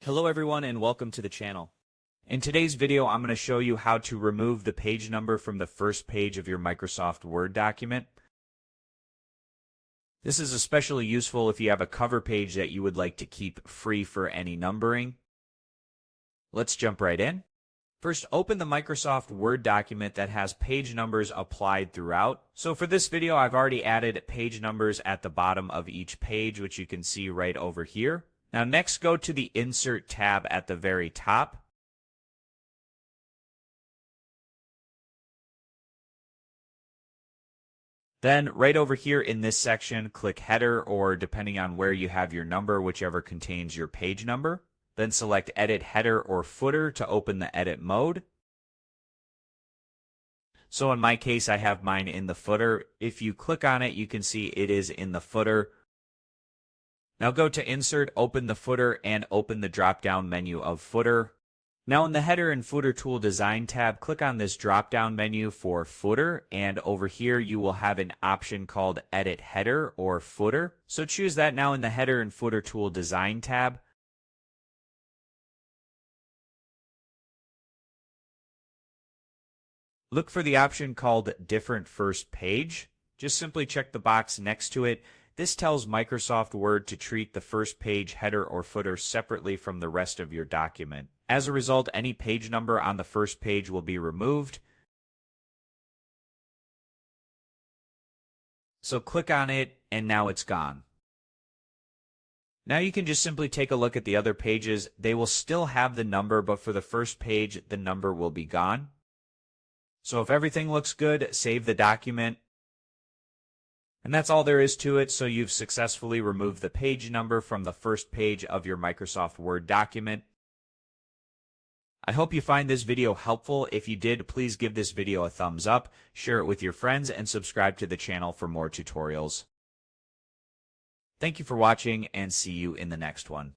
Hello everyone and welcome to the channel. In today's video, I'm going to show you how to remove the page number from the first page of your Microsoft Word document. This is especially useful if you have a cover page that you would like to keep free for any numbering. Let's jump right in. First, open the Microsoft Word document that has page numbers applied throughout. So for this video, I've already added page numbers at the bottom of each page, which you can see right over here. Now next, go to the Insert tab at the very top. Then right over here in this section, click Header, or depending on where you have your number, whichever contains your page number. Then select Edit Header or Footer to open the edit mode. So in my case, I have mine in the footer. If you click on it, you can see it is in the footer. Now go to Insert, open the footer, and open the drop-down menu of Footer. Now in the Header and Footer Tool Design tab, click on this drop-down menu for Footer, and over here you will have an option called Edit Header or Footer. So choose that now in the Header and Footer Tool Design tab. Look for the option called Different First Page. Just simply check the box next to it. This tells Microsoft Word to treat the first page header or footer separately from the rest of your document. As a result, any page number on the first page will be removed. So click on it, and now it's gone. Now you can just simply take a look at the other pages. They will still have the number, but for the first page, the number will be gone. So if everything looks good, save the document. And that's all there is to it. So you've successfully removed the page number from the first page of your Microsoft Word document. I hope you find this video helpful. If you did, please give this video a thumbs up, share it with your friends, and subscribe to the channel for more tutorials. Thank you for watching, and see you in the next one.